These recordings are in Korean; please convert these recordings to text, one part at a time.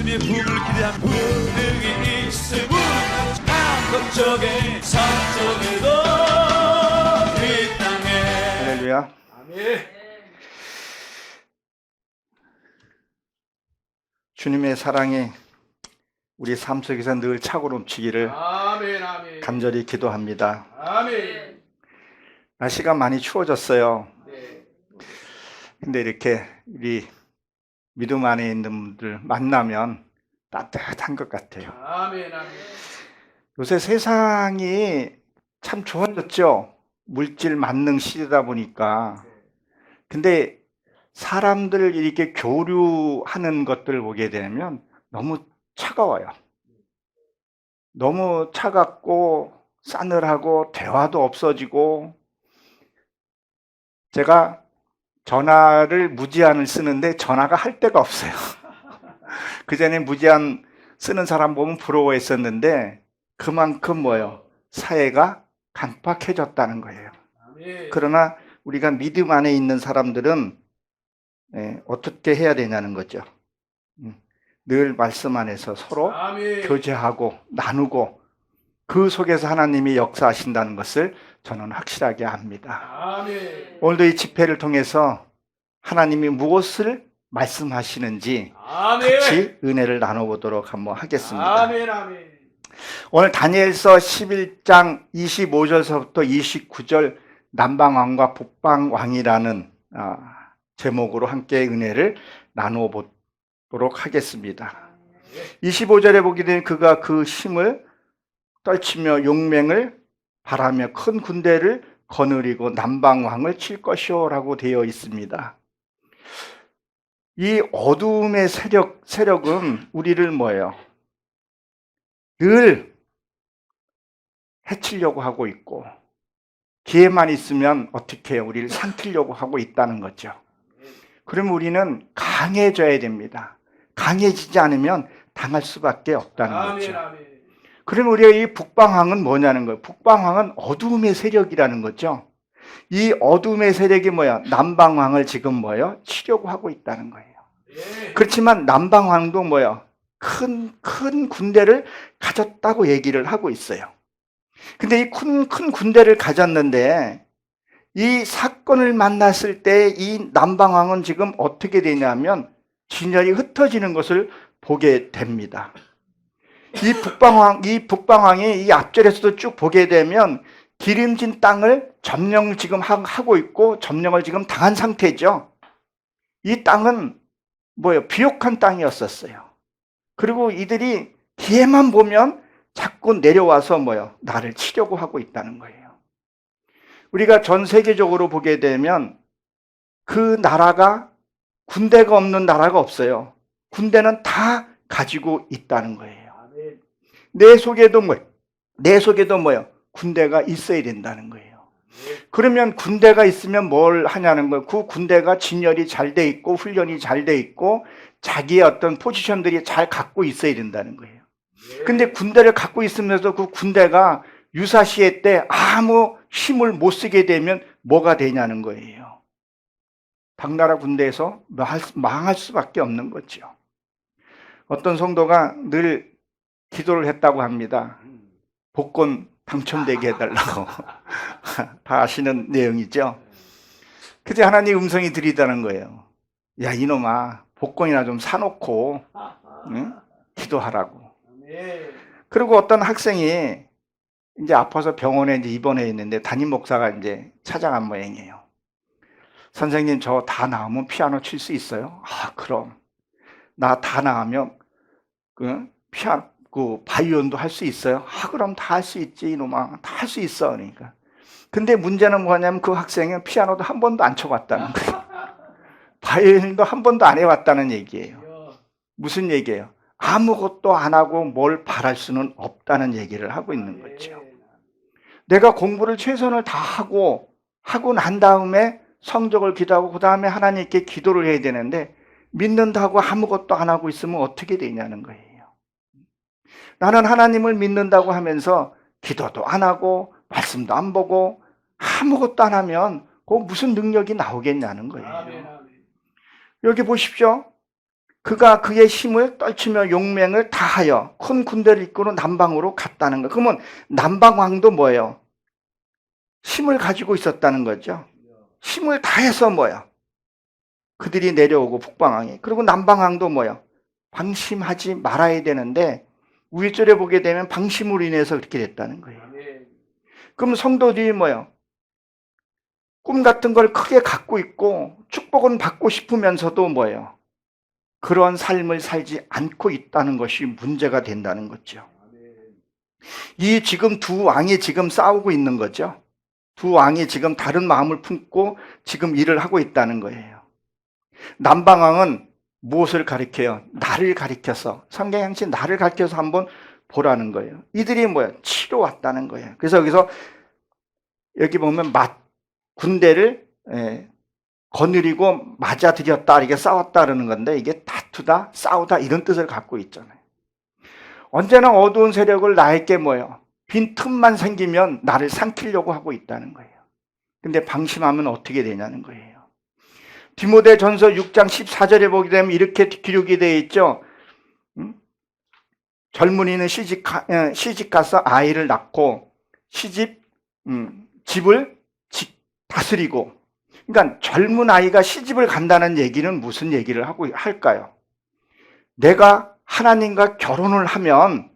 주님의 부흥을 기대한 분들이 있음은 남쪽에 서쪽에도 이 땅에. 할렐루야. 아멘. 주님의 사랑이 우리 삶 속에서 늘 차고 넘치기를 아멘, 아멘. 간절히 기도합니다. 아멘. 날씨가 많이 추워졌어요. 네. 근데 이렇게 우리 믿음 안에 있는 분들 만나면 따뜻한 것 같아요. 아멘, 아멘. 요새 세상이 참 좋아졌죠. 물질 만능 시대다 보니까. 근데 사람들 이렇게 교류하는 것들을 보게 되면 너무 차가워요. 너무 차갑고 싸늘하고 대화도 없어지고. 제가 전화를 무제한을 쓰는데 전화가 할 데가 없어요. 그전에 무제한 쓰는 사람 보면 부러워했었는데 그만큼 뭐예요? 사회가 강팍해졌다는 거예요. 아멘. 그러나 우리가 믿음 안에 있는 사람들은 어떻게 해야 되냐는 거죠. 늘 말씀 안에서 서로 아멘. 교제하고 나누고 그 속에서 하나님이 역사하신다는 것을 저는 확실하게 압니다. 아멘. 오늘도 이 집회를 통해서 하나님이 무엇을 말씀하시는지 아멘. 같이 은혜를 나눠보도록 한번 하겠습니다. 아멘, 아멘. 오늘 다니엘서 11장 25절서부터 29절 남방왕과 북방왕이라는 제목으로 함께 은혜를 나눠보도록 하겠습니다. 25절에 보게 되면 그가 그 힘을 떨치며 용맹을 바라며 큰 군대를 거느리고 남방왕을 칠 것이요 라고 되어 있습니다. 이 어두움의 세력은 우리를 뭐예요? 늘 해치려고 하고 있고 기회만 있으면 어떻게 해요? 우리를 삼키려고 하고 있다는 거죠. 그러면 우리는 강해져야 됩니다. 강해지지 않으면 당할 수밖에 없다는 거죠. 아멘. 그러면 우리가 이 북방왕은 뭐냐는 거예요. 북방왕은 어두움의 세력이라는 거죠. 이 어두움의 세력이 뭐야? 남방왕을 지금 뭐예요? 치려고 하고 있다는 거예요. 그렇지만 남방왕도 뭐야? 큰 군대를 가졌다고 얘기를 하고 있어요. 근데 이 큰 군대를 가졌는데 이 사건을 만났을 때 이 남방왕은 지금 어떻게 되냐면 진열이 흩어지는 것을 보게 됩니다. 이 북방왕이 이 앞절에서도 쭉 보게 되면 기름진 땅을 점령 지금 하고 있고 점령을 지금 당한 상태죠. 이 땅은 뭐예요? 비옥한 땅이었었어요. 그리고 이들이 기회만 보면 자꾸 내려와서 뭐예요? 나를 치려고 하고 있다는 거예요. 우리가 전 세계적으로 보게 되면 그 나라가 군대가 없는 나라가 없어요. 군대는 다 가지고 있다는 거예요. 내 속에도 뭐예요? 군대가 있어야 된다는 거예요. 그러면 군대가 있으면 뭘 하냐는 거예요. 그 군대가 진열이 잘 돼 있고 훈련이 잘 돼 있고 자기의 어떤 포지션들이 잘 갖고 있어야 된다는 거예요. 근데 군대를 갖고 있으면서 그 군대가 유사시에 때 아무 힘을 못 쓰게 되면 뭐가 되냐는 거예요. 당나라 군대에서 망할 수밖에 없는 거죠. 어떤 성도가 늘 기도를 했다고 합니다. 복권 당첨되게 해달라고. 다 아시는 내용이죠. 그때 하나님 음성이 들리다는 거예요. 야, 이놈아, 복권이나 좀 사놓고 응? 기도하라고. 그리고 어떤 학생이 이제 아파서 병원에 이제 입원해 있는데 담임 목사가 이제 찾아간 모양이에요. 선생님, 저 다 나으면 피아노 칠 수 있어요? 아, 그럼. 나 다 나으면 바이올린도 할 수 있어요? 아, 그럼 다 할 수 있지, 이놈아. 다 할 수 있어. 그러니까. 근데 문제는 뭐냐면 그 학생은 피아노도 한 번도 안 쳐봤다는 거예요. 바이올린도 한 번도 안 해봤다는 얘기예요. 무슨 얘기예요? 아무것도 안 하고 뭘 바랄 수는 없다는 얘기를 하고 있는 거죠. 내가 공부를 최선을 다하고 난 다음에 성적을 기도하고 그 다음에 하나님께 기도를 해야 되는데 믿는다고 아무것도 안 하고 있으면 어떻게 되냐는 거예요. 나는 하나님을 믿는다고 하면서 기도도 안 하고 말씀도 안 보고 아무것도 안 하면 그 무슨 능력이 나오겠냐는 거예요. 여기 보십시오. 그가 그의 힘을 떨치며 용맹을 다하여 큰 군대를 이끌어 남방으로 갔다는 거. 그러면 남방왕도 뭐예요? 힘을 가지고 있었다는 거죠. 힘을 다해서 뭐야? 그들이 내려오고 북방왕이. 그리고 남방왕도 뭐야? 방심하지 말아야 되는데 우윗절에 보게 되면 방심으로 인해서 그렇게 됐다는 거예요. 그럼 성도들이 뭐야? 꿈 같은 걸 크게 갖고 있고 축복은 받고 싶으면서도 뭐예요? 그런 삶을 살지 않고 있다는 것이 문제가 된다는 거죠. 이 지금 두 왕이 지금 싸우고 있는 거죠. 두 왕이 지금 다른 마음을 품고 지금 일을 하고 있다는 거예요. 남방왕은 무엇을 가리켜요? 나를 가리켜서, 성경 형식 나를 가리켜서 한번 보라는 거예요. 이들이 뭐야? 치러 왔다는 거예요. 그래서 여기서 여기 보면 군대를 거느리고 맞아들였다, 이게 싸웠다 그러는 건데 이게 다투다, 싸우다 이런 뜻을 갖고 있잖아요. 언제나 어두운 세력을 나에게 뭐예요? 빈 틈만 생기면 나를 삼키려고 하고 있다는 거예요. 근데 방심하면 어떻게 되냐는 거예요. 디모데전서 6장 14절에 보게 되면 이렇게 기록이 되어 있죠. 젊은이는 시집 가서 아이를 낳고 집을 다스리고. 그러니까 젊은 아이가 시집을 간다는 얘기는 무슨 얘기를 하고 할까요? 내가 하나님과 결혼을 하면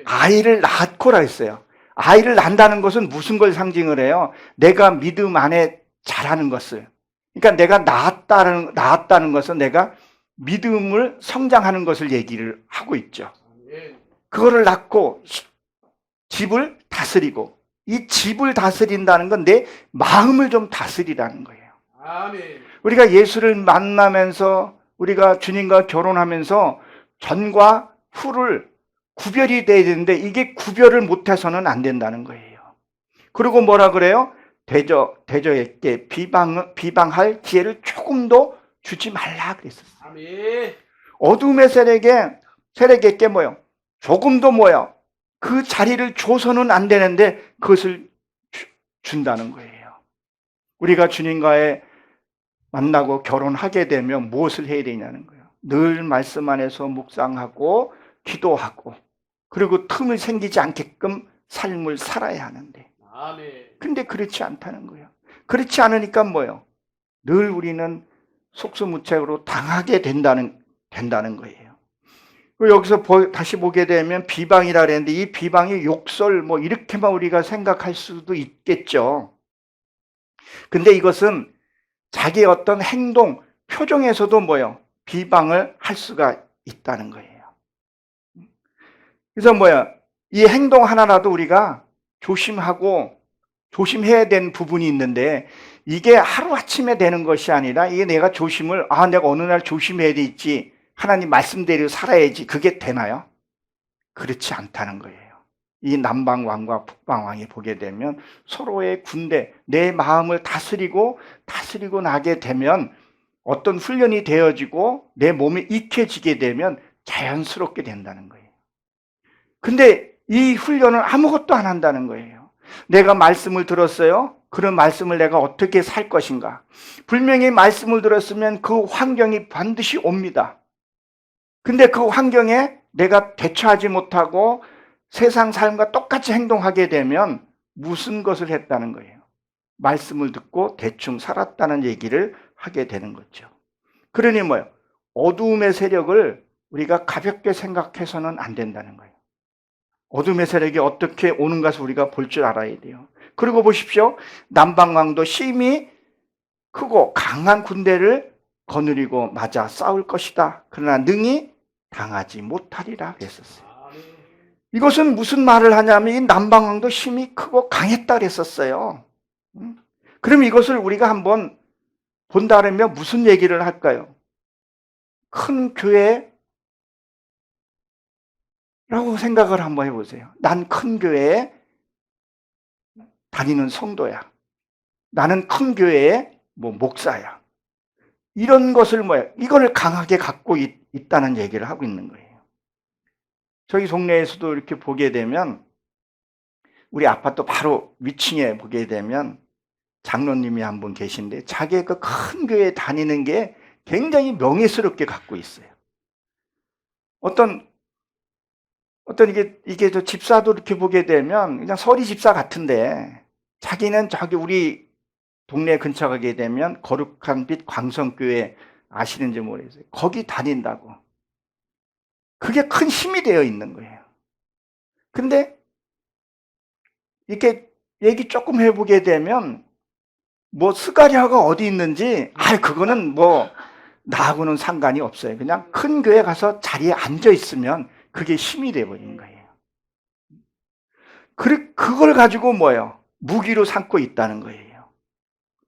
아이를 낳고라 했어요. 아이를 낳는다는 것은 무슨 걸 상징을 해요? 내가 믿음 안에 자라는 것을. 그러니까 내가 낳았다는 것은 내가 믿음을 성장하는 것을 얘기를 하고 있죠. 그거를 낳고 집을 다스리고, 이 집을 다스린다는 건 내 마음을 좀 다스리라는 거예요. 아멘. 우리가 예수를 만나면서 우리가 주님과 결혼하면서 전과 후를 구별이 돼야 되는데 이게 구별을 못해서는 안 된다는 거예요. 그리고 뭐라 그래요? 대저에게 비방할 기회를 조금도 주지 말라 그랬었어요. 아멘. 어둠의 세력에게 뭐요? 조금도 뭐요? 그 자리를 줘서는 안 되는데 그것을 준다는 거예요. 우리가 주님과의 만나고 결혼하게 되면 무엇을 해야 되냐는 거예요. 늘 말씀 안에서 묵상하고 기도하고 그리고 틈을 생기지 않게끔 삶을 살아야 하는데 아멘. 근데 근데 그렇지 않다는 거예요. 그렇지 않으니까 뭐예요? 늘 우리는 속수무책으로 당하게 된다는 거예요. 여기서 다시 보게 되면 비방이라 그랬는데 이 비방이 욕설 뭐 이렇게만 우리가 생각할 수도 있겠죠. 근데 이것은 자기의 어떤 행동, 표정에서도 뭐예요? 비방을 할 수가 있다는 거예요. 그래서 이 행동 하나라도 우리가 조심해야 되는 부분이 있는데 이게 하루아침에 되는 것이 아니라 이게 내가 내가 어느 날 조심해야 되지, 하나님 말씀대로 살아야지, 그게 되나요? 그렇지 않다는 거예요. 이 남방왕과 북방왕이 보게 되면 서로의 군대, 내 마음을 다스리고 나게 되면 어떤 훈련이 되어지고 내 몸에 익혀지게 되면 자연스럽게 된다는 거예요. 근데 이 훈련을 아무것도 안 한다는 거예요. 내가 말씀을 들었어요. 그런 말씀을 내가 어떻게 살 것인가. 분명히 말씀을 들었으면 그 환경이 반드시 옵니다. 근데 그 환경에 내가 대처하지 못하고 세상 삶과 똑같이 행동하게 되면 무슨 것을 했다는 거예요? 말씀을 듣고 대충 살았다는 얘기를 하게 되는 거죠. 그러니 어두움의 세력을 우리가 가볍게 생각해서는 안 된다는 거예요. 어둠의 세력이 어떻게 오는 것을 우리가 볼 줄 알아야 돼요. 그리고 보십시오. 남방왕도 힘이 크고 강한 군대를 거느리고 맞아 싸울 것이다. 그러나 능히 당하지 못하리라 그랬었어요. 이것은 무슨 말을 하냐면 이 남방왕도 힘이 크고 강했다 그랬었어요. 그럼 이것을 우리가 한번 본다면 무슨 얘기를 할까요? 큰 교회라고 생각을 한번 해보세요. 난 큰 교회에 다니는 성도야. 나는 큰 교회의 목사야. 이런 것을 이거를 강하게 갖고 있다는 얘기를 하고 있는 거예요. 저희 동네에서도 이렇게 보게 되면 우리 아파트 바로 위층에 보게 되면 장로님이 한 분 계신데 자기의 그 큰 교회에 다니는 게 굉장히 명예스럽게 갖고 있어요. 어떤 이게 저 집사도 이렇게 보게 되면 그냥 서리 집사 같은데 자기는 저기 우리 동네 근처 가게 되면 거룩한 빛 광성교회 아시는지 모르겠어요. 거기 다닌다고. 그게 큰 힘이 되어 있는 거예요. 근데 이렇게 얘기 조금 해보게 되면 뭐 스가랴가 어디 있는지 그거는 뭐 나하고는 상관이 없어요. 그냥 큰 교회 가서 자리에 앉아 있으면 그게 힘이 돼버린 거예요. 그걸 가지고 뭐예요? 무기로 삼고 있다는 거예요.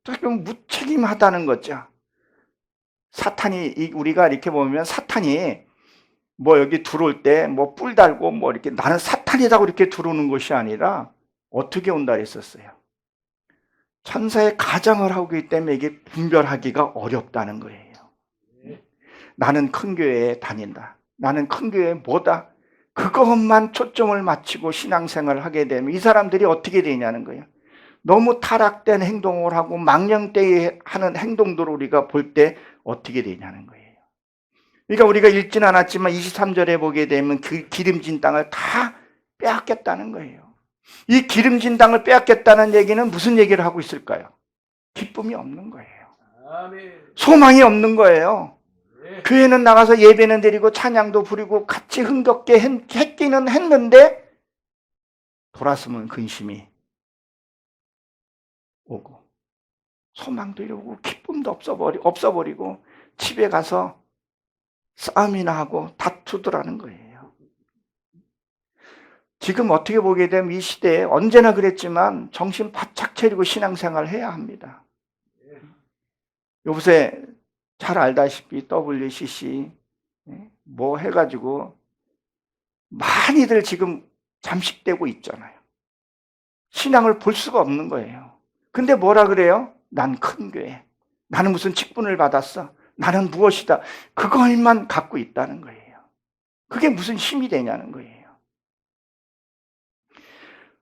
조금 무책임하다는 거죠. 사탄이, 우리가 이렇게 보면 사탄이 뭐 여기 들어올 때 뭐 뿔 달고 뭐 이렇게 나는 사탄이라고 이렇게 들어오는 것이 아니라 어떻게 온다 했었어요. 천사의 가장을 하고 있기 때문에 이게 분별하기가 어렵다는 거예요. 나는 큰 교회에 다닌다. 나는 큰 교회에 뭐다. 그것만 초점을 맞추고 신앙생활을 하게 되면 이 사람들이 어떻게 되냐는 거예요. 너무 타락된 행동을 하고 망령되이 하는 행동들을 우리가 볼 때 어떻게 되냐는 거예요. 그러니까 우리가 읽지는 않았지만 23절에 보게 되면 그 기름진 땅을 다 빼앗겼다는 거예요. 이 기름진 땅을 빼앗겼다는 얘기는 무슨 얘기를 하고 있을까요? 기쁨이 없는 거예요. 소망이 없는 거예요. 교회는 나가서 예배는 드리고 찬양도 부리고 같이 흥겹게 했기는 했는데 돌아서면 근심이 오고 소망도 이러고 기쁨도 없어버리고 집에 가서 싸움이나 하고 다투더라는 거예요. 지금 어떻게 보게 되면 이 시대에 언제나 그랬지만 정신 바짝 차리고 신앙생활을 해야 합니다. 요새 잘 알다시피 WCC 뭐 해가지고 많이들 지금 잠식되고 있잖아요. 신앙을 볼 수가 없는 거예요. 근데 뭐라 그래요? 난 큰 교회. 나는 무슨 직분을 받았어. 나는 무엇이다. 그것만 갖고 있다는 거예요. 그게 무슨 힘이 되냐는 거예요.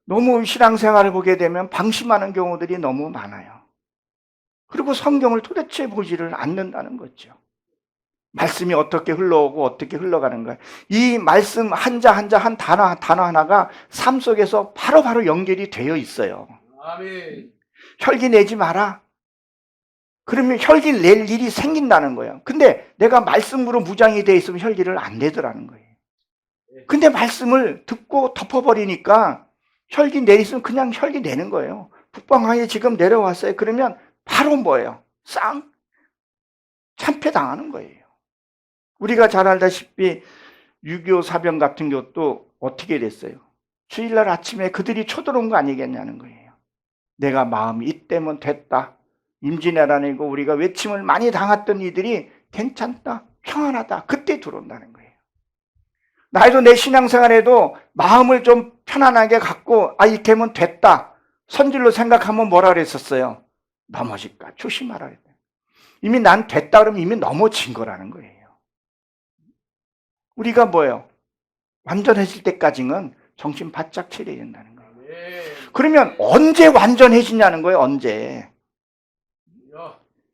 너무 신앙생활을 보게 되면 방심하는 경우들이 너무 많아요. 그리고 성경을 도대체 보지를 않는다는 거죠. 말씀이 어떻게 흘러오고 어떻게 흘러가는 거예요. 이 말씀 한자 한 단어 하나가 삶 속에서 바로바로 연결이 되어 있어요. 아멘. 혈기 내지 마라. 그러면 혈기 낼 일이 생긴다는 거예요. 근데 내가 말씀으로 무장이 되어 있으면 혈기를 안 내더라는 거예요. 근데 말씀을 듣고 덮어버리니까 혈기 내있으면 그냥 혈기 내는 거예요. 북방항에 지금 내려왔어요. 그러면 바로 뭐예요? 참패당하는 거예요. 우리가 잘 알다시피 6.25 사병 같은 것도 어떻게 됐어요? 주일날 아침에 그들이 쳐들어온 거 아니겠냐는 거예요. 내가 마음이 이때면 됐다. 임진왜란이고 우리가 외침을 많이 당했던 이들이 괜찮다, 평안하다. 그때 들어온다는 거예요. 나도 내 신앙생활에도 마음을 좀 편안하게 갖고 이렇게 하면 됐다. 선질로 생각하면 뭐라 그랬었어요? 넘어질까 조심하라 그랬어요. 이미 난 됐다 그러면 이미 넘어진 거라는 거예요. 우리가 뭐예요? 완전해질 때까지는 정신 바짝 차려야 된다는 거예요. 그러면 언제 완전해지냐는 거예요. 언제?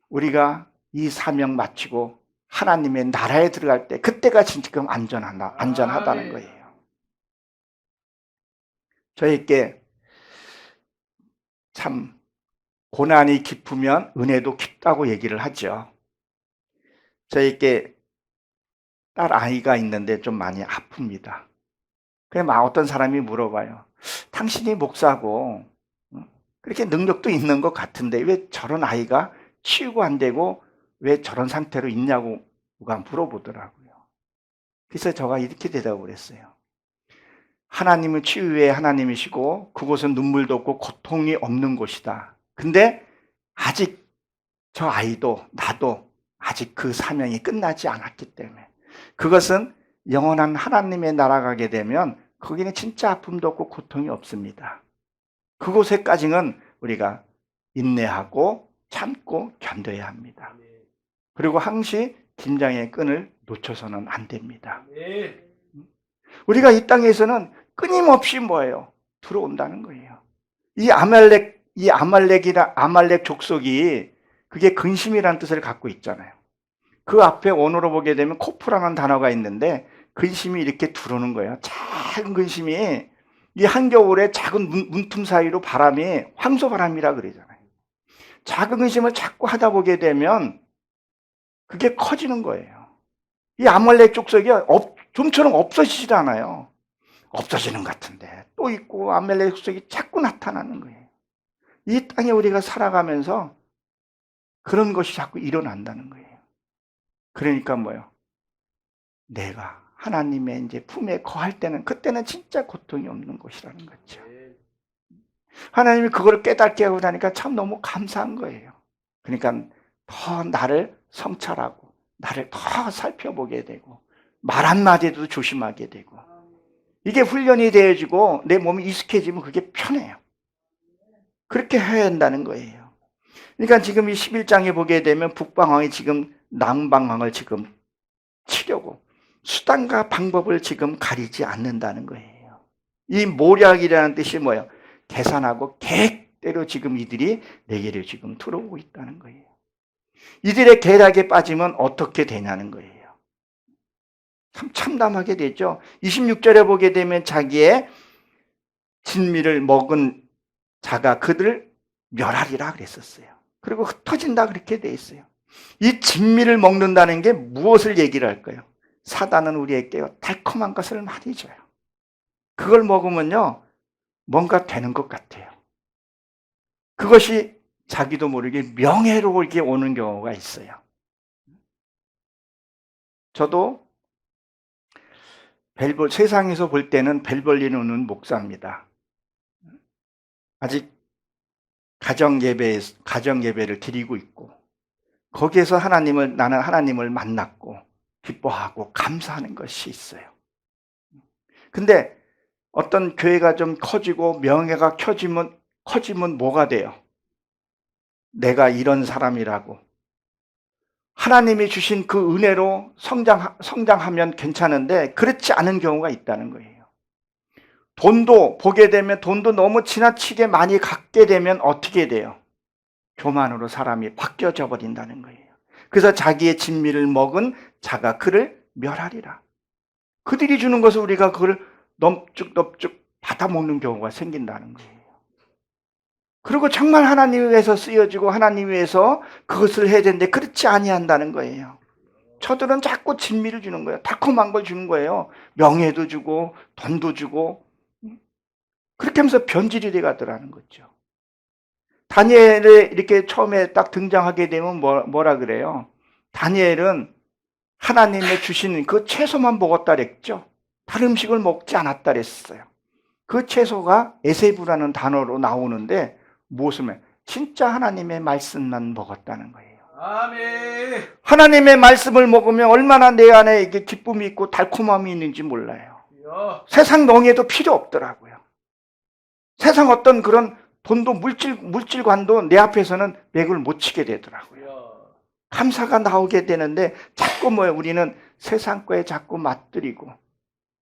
우리가 이 사명 마치고 하나님의 나라에 들어갈 때 그때가 지금 안전하다는 거예요. 저에게 참 고난이 깊으면 은혜도 깊다고 얘기를 하죠. 저에게 딸 아이가 있는데 좀 많이 아픕니다. 그래 어떤 사람이 물어봐요. 당신이 목사고 그렇게 능력도 있는 것 같은데 왜 저런 아이가 치유가 안 되고 왜 저런 상태로 있냐고 누가 물어보더라고요. 그래서 제가 이렇게 대답을 했어요. 하나님은 치유의 하나님이시고 그곳은 눈물도 없고 고통이 없는 곳이다. 근데 아직 저 아이도 나도 아직 그 사명이 끝나지 않았기 때문에 그것은 영원한 하나님의 나라 가게 되면 거기는 진짜 아픔도 없고 고통이 없습니다. 그곳에까지는 우리가 인내하고 참고 견뎌야 합니다. 그리고 항시 긴장의 끈을 놓쳐서는 안 됩니다. 우리가 이 땅에서는 끊임없이 뭐예요? 들어온다는 거예요. 이 아말렉 족속이 그게 근심이라는 뜻을 갖고 있잖아요. 그 앞에 원어로 보게 되면 코프라는 단어가 있는데 근심이 이렇게 들어오는 거예요. 작은 근심이 이 한겨울에 작은 문틈 사이로 바람이 황소바람이라 그러잖아요. 작은 근심을 자꾸 하다 보게 되면 그게 커지는 거예요. 이 아말렉 족속이 좀처럼 없어지질 않아요. 없어지는 것 같은데 또 있고 아말렉 족속이 자꾸 나타나는 거예요. 이 땅에 우리가 살아가면서 그런 것이 자꾸 일어난다는 거예요. 그러니까 뭐요? 내가 하나님의 이제 품에 거할 때는 그때는 진짜 고통이 없는 곳이라는 거죠. 하나님이 그걸 깨닫게 하고 나니까 참 너무 감사한 거예요. 그러니까 더 나를 성찰하고 나를 더 살펴보게 되고 말 한마디도 조심하게 되고 이게 훈련이 되어지고 내 몸이 익숙해지면 그게 편해요. 그렇게 해야 한다는 거예요. 그러니까 지금 이 11장에 보게 되면 북방왕이 지금 남방왕을 지금 치려고 수단과 방법을 지금 가리지 않는다는 거예요. 이 모략이라는 뜻이 뭐예요? 계산하고 계획대로 지금 이들이 내게를 지금 들어오고 있다는 거예요. 이들의 계략에 빠지면 어떻게 되냐는 거예요. 참 참담하게 되죠. 26절에 보게 되면 자기의 진미를 먹은 자가 그들을 멸하리라 그랬었어요. 그리고 흩어진다 그렇게 돼 있어요. 이 진미를 먹는다는 게 무엇을 얘기를 할까요? 사단은 우리에게 달콤한 것을 많이 줘요. 그걸 먹으면요 뭔가 되는 것 같아요. 그것이 자기도 모르게 명예롭게 오는 경우가 있어요. 저도 세상에서 볼 때는 별 볼일 없는 목사입니다. 아직 가정예배를 드리고 있고 거기에서 나는 하나님을 만났고 기뻐하고 감사하는 것이 있어요. 근데 어떤 교회가 좀 커지고 명예가 커지면 뭐가 돼요? 내가 이런 사람이라고 하나님이 주신 그 은혜로 성장하면 괜찮은데 그렇지 않은 경우가 있다는 거예요. 돈도 보게 되면 돈도 너무 지나치게 많이 갖게 되면 어떻게 돼요? 교만으로 사람이 바뀌어져 버린다는 거예요. 그래서 자기의 진미를 먹은 자가 그를 멸하리라. 그들이 주는 것을 우리가 그걸 넙죽넙죽 받아먹는 경우가 생긴다는 거예요. 그리고 정말 하나님 위해서 쓰여지고 하나님 위해서 그것을 해야 되는데 그렇지 아니한다는 거예요. 저들은 자꾸 진미를 주는 거예요. 달콤한 걸 주는 거예요. 명예도 주고 돈도 주고 그렇게 하면서 변질이 돼 가더라는 거죠. 다니엘이 이렇게 처음에 딱 등장하게 되면 뭐라 그래요? 다니엘은 하나님의 주시는 그 채소만 먹었다 그랬죠. 다른 음식을 먹지 않았다 그랬어요. 그 채소가 에세부라는 단어로 나오는데 무엇을 진짜 하나님의 말씀만 먹었다는 거예요. 아멘. 하나님의 말씀을 먹으면 얼마나 내 안에 이게 기쁨이 있고 달콤함이 있는지 몰라요. 세상 명예도 필요 없더라고요. 세상 어떤 그런 돈도 물질관도 내 앞에서는 맥을 못 치게 되더라고요. 감사가 나오게 되는데 자꾸 우리는 세상 거에 자꾸 맞들이고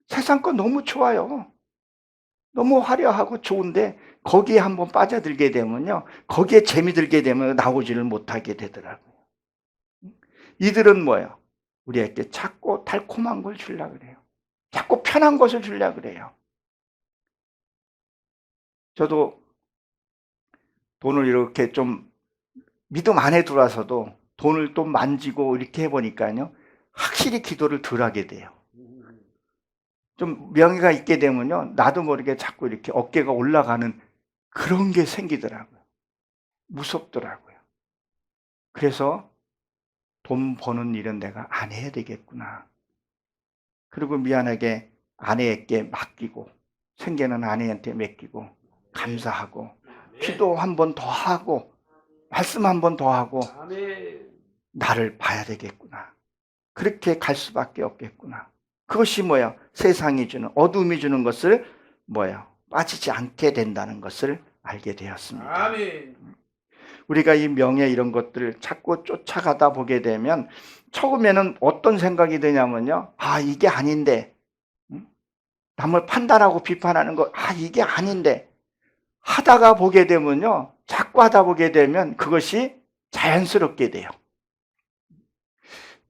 세상 거 너무 좋아요. 너무 화려하고 좋은데 거기에 한번 빠져들게 되면요. 거기에 재미 들게 되면 나오지를 못하게 되더라고요. 이들은 뭐예요? 우리에게 자꾸 달콤한 걸 주려고 그래요. 자꾸 편한 것을 주려고 그래요. 저도 돈을 이렇게 좀 믿음 안에 들어와서도 돈을 또 만지고 이렇게 해보니까요. 확실히 기도를 덜 하게 돼요. 좀 명예가 있게 되면요. 나도 모르게 자꾸 이렇게 어깨가 올라가는 그런 게 생기더라고요. 무섭더라고요. 그래서 돈 버는 일은 내가 안 해야 되겠구나. 그리고 미안하게 아내에게 맡기고 생계는 아내한테 맡기고 감사하고 기도 한 번 더 하고 말씀 한 번 더 하고 나를 봐야 되겠구나. 그렇게 갈 수밖에 없겠구나. 그것이 뭐야? 세상이 주는 어둠이 주는 것을 빠지지 않게 된다는 것을 알게 되었습니다. 아멘. 우리가 이 명예 이런 것들을 자꾸 쫓아가다 보게 되면 처음에는 어떤 생각이 드냐면요. 이게 아닌데. 남을 판단하고 비판하는 거 이게 아닌데. 하다가 보게 되면요. 자꾸 하다 보게 되면 그것이 자연스럽게 돼요.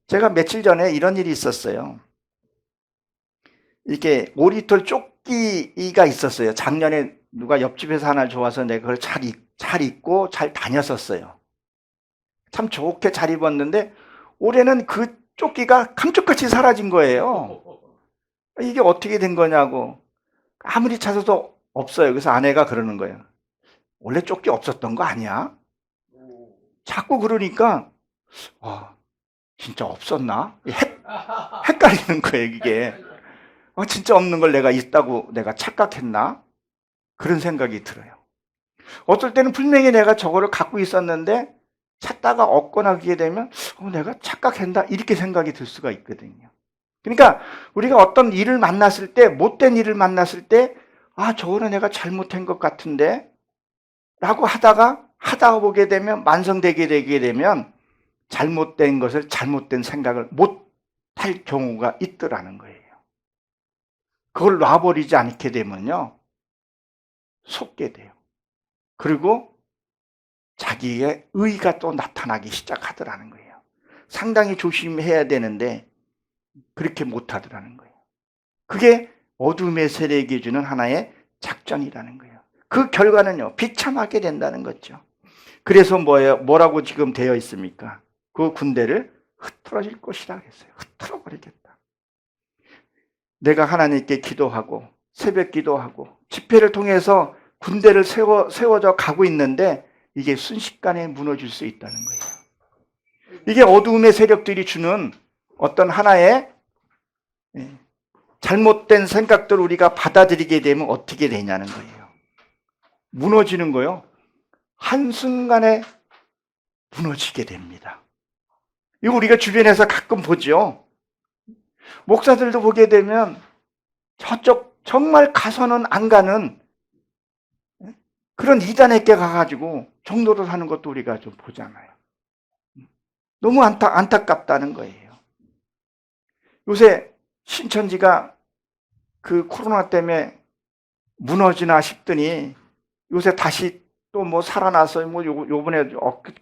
제가 며칠 전에 이런 일이 있었어요. 이게 오리털 조끼가 있었어요. 작년에 누가 옆집에서 하나 줘와서 내가 그걸 잘 입고 잘 다녔었어요. 참 좋게 잘 입었는데 올해는 그 조끼가 감쪽같이 사라진 거예요. 이게 어떻게 된 거냐고. 아무리 찾아도 없어요. 그래서 아내가 그러는 거예요. 원래 조끼 없었던 거 아니야? 자꾸 그러니까 진짜 없었나? 헷갈리는 거예요, 이게. 진짜 없는 걸 내가 있다고 내가 착각했나? 그런 생각이 들어요. 어떨 때는 분명히 내가 저거를 갖고 있었는데 찾다가 없거나 그게 되면 내가 착각했나? 이렇게 생각이 들 수가 있거든요. 그러니까 우리가 어떤 일을 만났을 때, 못된 일을 만났을 때 저거는 내가 잘못한 것 같은데 라고 하다가 보게 되면 되게 되면 잘못된 것을 잘못된 생각을 못할 경우가 있더라는 거예요. 그걸 놔버리지 않게 되면요 속게 돼요. 그리고 자기의 의가 또 나타나기 시작하더라는 거예요. 상당히 조심해야 되는데 그렇게 못하더라는 거예요. 그게 어둠의 세력이 주는 하나의 작전이라는 거예요. 그 결과는요 비참하게 된다는 거죠. 그래서 뭐라고 지금 되어 있습니까? 그 군대를 흩어질 것이라 했어요. 흩어져 버리겠다. 내가 하나님께 기도하고 새벽 기도하고 집회를 통해서 군대를 세워져 가고 있는데 이게 순식간에 무너질 수 있다는 거예요. 이게 어두움의 세력들이 주는 어떤 하나의 잘못된 생각들을 우리가 받아들이게 되면 어떻게 되냐는 거예요. 무너지는 거요. 한순간에 무너지게 됩니다. 이거 우리가 주변에서 가끔 보죠. 목사들도 보게 되면 저쪽 정말 가서는 안 가는 그런 이단에게 가가지고 종로를 하는 것도 우리가 좀 보잖아요. 너무 안타깝다는 거예요. 요새 신천지가 그 코로나 때문에 무너지나 싶더니 요새 다시 또 살아나서 요번에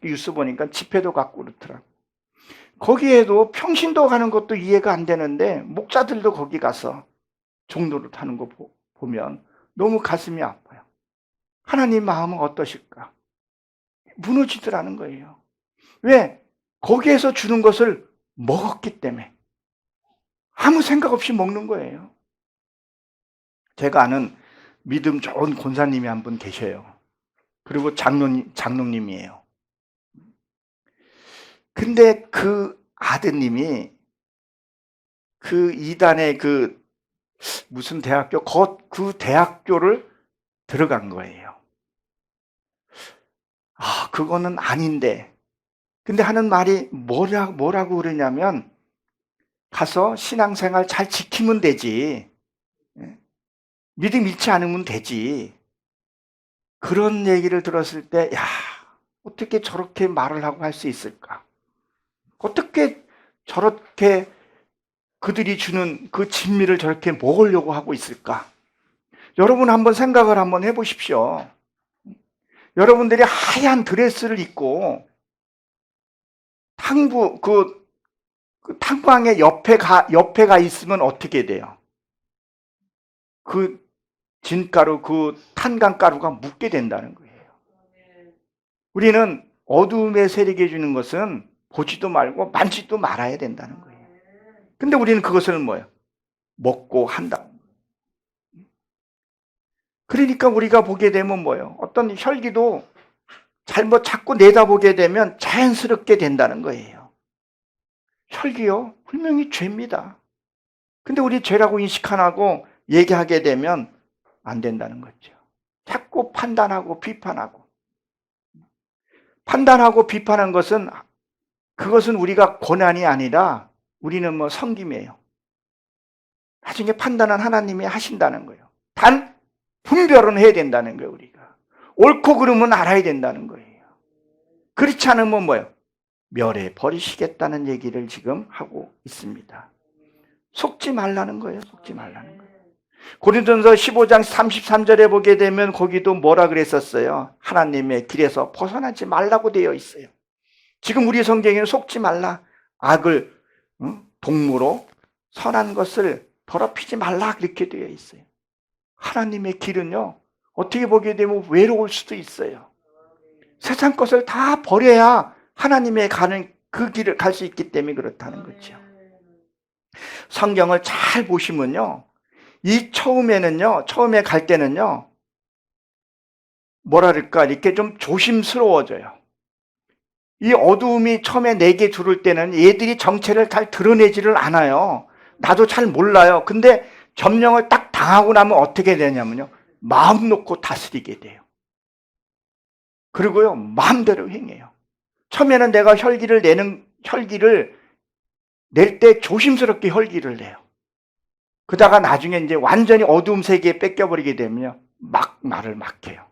뉴스 보니까 집회도 갖고 그렇더라고요. 거기에도 평신도 가는 것도 이해가 안 되는데 목사들도 거기 가서 종로를 하는 거 보면 너무 가슴이 아파요. 하나님 마음은 어떠실까? 무너지더라는 거예요. 왜? 거기에서 주는 것을 먹었기 때문에. 아무 생각 없이 먹는 거예요. 제가 아는 믿음 좋은 권사님이 한 분 계셔요. 그리고 장로님이에요. 근데 그 아드님이 그 이단의 무슨 대학교, 그 대학교를 들어간 거예요. 그거는 아닌데. 근데 하는 말이 뭐라고 그러냐면, 가서 신앙생활 잘 지키면 되지. 믿음 잃지 않으면 되지. 그런 얘기를 들었을 때, 어떻게 저렇게 말을 하고 할 수 있을까? 어떻게 저렇게 그들이 주는 그 진미를 저렇게 먹으려고 하고 있을까? 여러분 한번 생각을 한번 해보십시오. 여러분들이 하얀 드레스를 입고 탕방의 옆에 가 있으면 어떻게 돼요? 그 진가루, 그 탄강가루가 묻게 된다는 거예요. 우리는 어두움의 세력이 주는 것은 보지도 말고 만지도 말아야 된다는 거예요. 근데 우리는 그것을 먹고 한다. 그러니까 우리가 보게 되면 어떤 혈기도 잘못 자꾸 내다보게 되면 자연스럽게 된다는 거예요. 혈기요? 분명히 죄입니다. 근데 우리 죄라고 인식 안 하고 얘기하게 되면 안 된다는 거죠. 자꾸 판단하고 비판하고. 판단하고 비판한 것은 그것은 우리가 고난이 아니라 우리는 섬김이에요. 나중에 판단은 하나님이 하신다는 거예요. 단 분별은 해야 된다는 거예요. 우리가 옳고 그름은 알아야 된다는 거예요. 그렇지 않으면 멸해 버리시겠다는 얘기를 지금 하고 있습니다. 속지 말라는 거예요. 속지 말라는 거예요. 고린도전서 15장 33절에 보게 되면 거기도 뭐라 그랬었어요? 하나님의 길에서 벗어나지 말라고 되어 있어요. 지금 우리 성경에는 속지 말라. 악을 동무로 선한 것을 더럽히지 말라 그렇게 되어 있어요. 하나님의 길은요, 어떻게 보게 되면 외로울 수도 있어요. 세상 것을 다 버려야 하나님의 가는 그 길을 갈 수 있기 때문에 그렇다는 거죠. 성경을 잘 보시면요, 이 처음에 갈 때는요, 뭐랄까, 이렇게 좀 조심스러워져요. 이 어두움이 처음에 내게 들어올 때는 얘들이 정체를 잘 드러내지를 않아요. 나도 잘 몰라요. 근데 점령을 딱 당하고 나면 어떻게 되냐면요, 마음 놓고 다스리게 돼요. 그리고요, 마음대로 행해요. 처음에는 내가 혈기를 낼 때 조심스럽게 혈기를 내요. 그러다가 나중에 이제 완전히 어두움 세계에 뺏겨버리게 되면요, 말을 막 해요.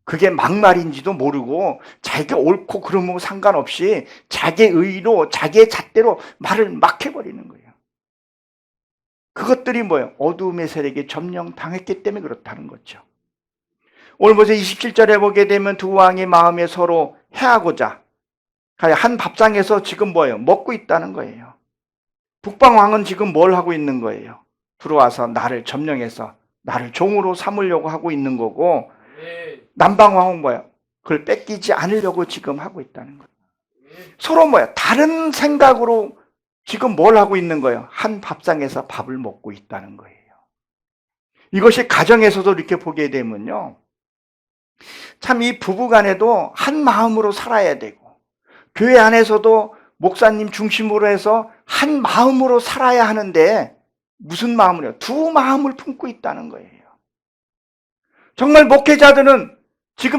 그게 막말인지도 모르고 자기가 옳고 그러면 상관없이 자기의 의로, 자기의 잣대로 말을 막 해버리는 거예요. 그것들이 뭐예요? 어두움의 세력에 점령당했기 때문에 그렇다는 거죠. 오늘 보세요. 27절에 보게 되면 두 왕이 마음에 서로 해하고자 한 밥상에서 지금 뭐예요? 먹고 있다는 거예요. 북방왕은 지금 뭘 하고 있는 거예요? 들어와서 나를 점령해서 나를 종으로 삼으려고 하고 있는 거고, 남방왕은 뭐예요? 그걸 뺏기지 않으려고 지금 하고 있다는 거예요. 서로 뭐예요? 다른 생각으로 지금 뭘 하고 있는 거예요? 한 밥상에서 밥을 먹고 있다는 거예요. 이것이 가정에서도 이렇게 보게 되면요, 참 이 부부간에도 한 마음으로 살아야 되고, 교회 안에서도 목사님 중심으로 해서 한 마음으로 살아야 하는데, 무슨 마음으로요? 두 마음을 품고 있다는 거예요. 정말 목회자들은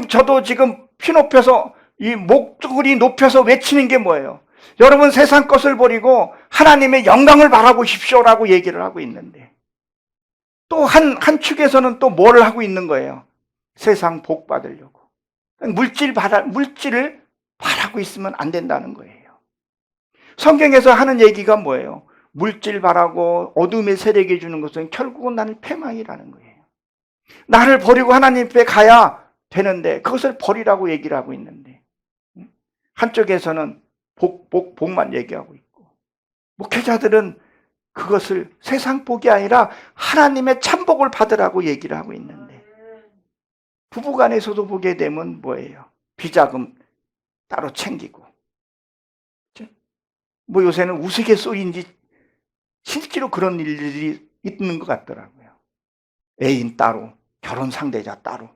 저도 지금 피 높여서 이 목소리 높여서 외치는 게 뭐예요? 여러분 세상 것을 버리고 하나님의 영광을 바라보십시오라고 얘기를 하고 있는데, 또 한 축에서는 또 뭐를 하고 있는 거예요? 세상 복 받으려고. 물질을 바라고 있으면 안 된다는 거예요. 성경에서 하는 얘기가 뭐예요? 물질 바라고 어둠의 세력에 주는 것은 결국은 나는 패망이라는 거예요. 나를 버리고 하나님 앞에 가야 되는데 그것을 버리라고 얘기를 하고 있는데, 한쪽에서는 복만 얘기하고 있고, 목회자들은 그것을 세상 복이 아니라 하나님의 참복을 받으라고 얘기를 하고 있는데, 부부간에서도 보게 되면 뭐예요? 비자금 따로 챙기고, 뭐 요새는 우스갯소리인지 실제로 그런 일들이 있는 것 같더라고요. 애인 따로, 결혼 상대자 따로,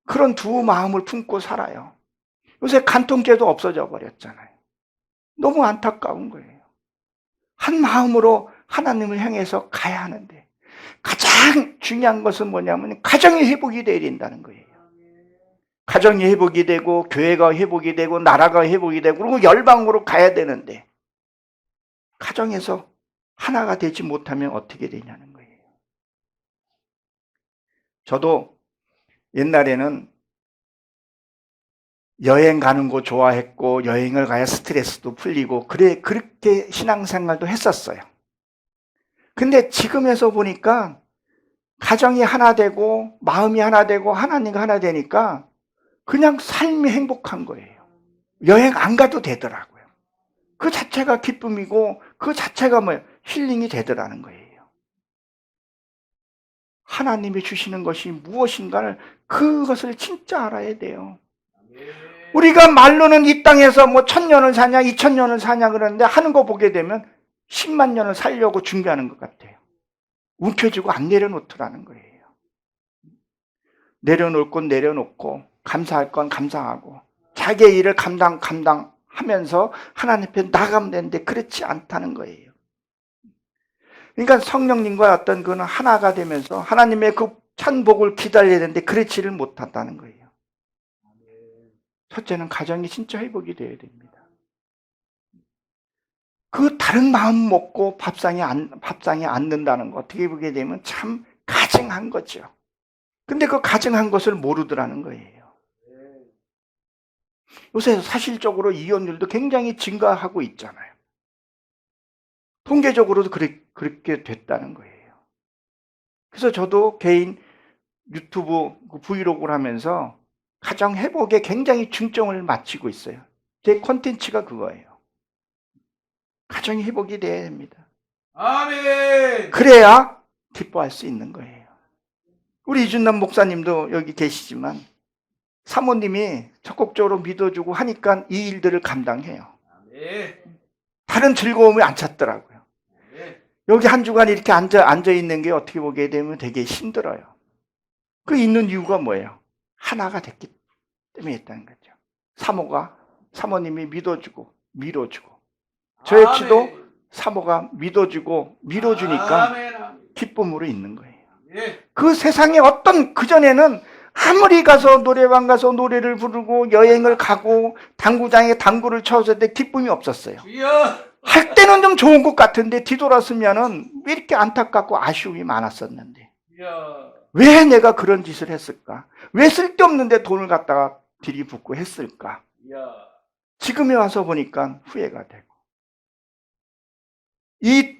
그런 두 마음을 품고 살아요. 요새 간통죄도 없어져 버렸잖아요. 너무 안타까운 거예요. 한 마음으로 하나님을 향해서 가야 하는데, 가장 중요한 것은 뭐냐면 가정이 회복이 되어야 된다는 거예요. 가정이 회복이 되고 교회가 회복이 되고 나라가 회복이 되고 그리고 열방으로 가야 되는데, 가정에서 하나가 되지 못하면 어떻게 되냐는 거예요. 저도 옛날에는 여행 가는 거 좋아했고, 여행을 가야 스트레스도 풀리고, 그렇게 신앙생활도 했었어요. 근데 지금에서 보니까 가정이 하나 되고, 마음이 하나 되고, 하나님과 하나 되니까 그냥 삶이 행복한 거예요. 여행 안 가도 되더라고요. 그 자체가 기쁨이고, 그 자체가 힐링이 되더라는 거예요. 하나님이 주시는 것이 무엇인가를, 그것을 진짜 알아야 돼요. 우리가 말로는 이 땅에서 1000년을 사냐 2000년을 사냐 그러는데, 하는 거 보게 되면 10만 년을 살려고 준비하는 것 같아요. 움켜쥐고 안 내려놓더라는 거예요. 내려놓을 건 내려놓고, 감사할 건 감사하고, 자기의 일을 감당하면서 하나님 앞에 나가면 되는데 그렇지 않다는 거예요. 그러니까 성령님과 어떤 그는 하나가 되면서 하나님의 그 찬복을 기다려야 되는데 그렇지를 못한다는 거예요. 첫째는 가정이 진짜 회복이 되어야 됩니다. 그 다른 마음 먹고 밥상에 앉는다는 거, 어떻게 보게 되면 참 가증한 거죠. 근데 그 가증한 것을 모르더라는 거예요. 요새 사실적으로 이혼율도 굉장히 증가하고 있잖아요. 통계적으로도 그렇게 됐다는 거예요. 그래서 저도 개인 유튜브 브이로그를 하면서 가정 회복에 굉장히 중점을 맞추고 있어요. 제 콘텐츠가 그거예요. 가정이 회복이 돼야 됩니다. 아멘. 그래야 기뻐할 수 있는 거예요. 우리 이준남 목사님도 여기 계시지만 사모님이 적극적으로 믿어주고 하니까 이 일들을 감당해요. 아멘. 다른 즐거움이 안 찾더라고요. 아멘. 여기 한 주간 이렇게 앉아 있는 게 어떻게 보게 되면 되게 힘들어요. 그 있는 이유가 뭐예요? 하나가 됐기 때문에 있다는 거죠. 사모님이 믿어주고 밀어주고 저 역시도 아멘. 사모가 믿어주고 밀어주니까 아멘. 아멘. 기쁨으로 있는 거예요. 예. 그 세상에 어떤 그전에는 아무리 가서 노래방 가서 노래를 부르고 여행을 가고 당구장에 당구를 쳐서 때 기쁨이 없었어요. 주여. 할 때는 좀 좋은 것 같은데 뒤돌았으면은 왜 이렇게 안타깝고 아쉬움이 많았었는데 주여. 왜 내가 그런 짓을 했을까? 왜 쓸데없는데 돈을 갖다가 들이붓고 했을까? 주여. 지금에 와서 보니까 후회가 되고 이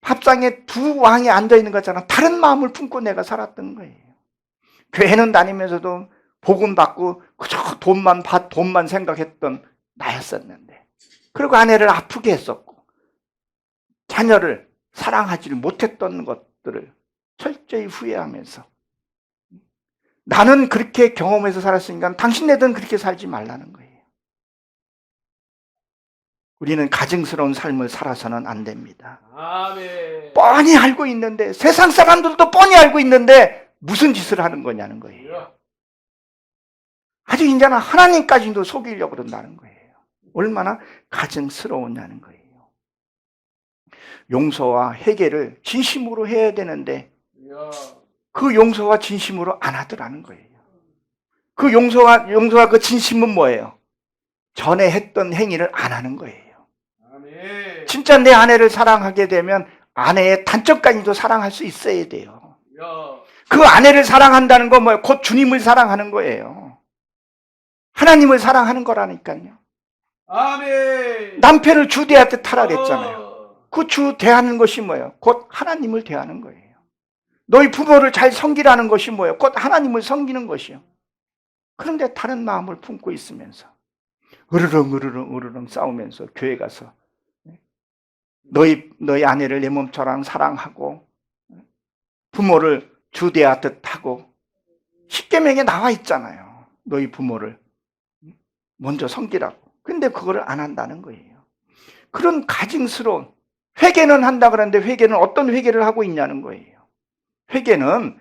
밥상에 두 왕이 앉아있는 거잖아. 다른 마음을 품고 내가 살았던 거예요. 교회는 다니면서도 복음 받고 그저 돈만 생각했던 나였었는데 그리고 아내를 아프게 했었고 자녀를 사랑하지를 못했던 것들을 철저히 후회하면서 나는 그렇게 경험해서 살았으니까 당신네들은 그렇게 살지 말라는 거예요. 우리는 가증스러운 삶을 살아서는 안 됩니다. 아멘. 뻔히 알고 있는데 세상 사람들도 뻔히 알고 있는데 무슨 짓을 하는 거냐는 거예요. 주여. 아주 이제는 하나님까지도 속이려고 그런다는 거예요. 얼마나 가증스러웠냐는 거예요. 용서와 회개를 진심으로 해야 되는데 주여. 그 용서와 진심으로 안 하더라는 거예요. 그 용서와 그 진심은 뭐예요? 전에 했던 행위를 안 하는 거예요. 아멘. 진짜 내 아내를 사랑하게 되면 아내의 단점까지도 사랑할 수 있어야 돼요. 주여. 그 아내를 사랑한다는 건 뭐예요? 곧 주님을 사랑하는 거예요. 하나님을 사랑하는 거라니까요. 아멘. 남편을 주 대하듯 하라 그랬잖아요. 그 주 대하는 것이 뭐예요? 곧 하나님을 대하는 거예요. 너희 부모를 잘 섬기라는 것이 뭐예요? 곧 하나님을 섬기는 것이요. 그런데 다른 마음을 품고 있으면서 으르렁 싸우면서 교회 가서 너희 아내를 내 몸처럼 사랑하고 부모를 주 대하듯 하고 십계명에 나와 있잖아요. 너희 부모를 먼저 섬기라고. 근데 그거를 안 한다는 거예요. 그런 가증스러운 회개는 한다 그러는데 회개는 어떤 회개를 하고 있냐는 거예요. 회개는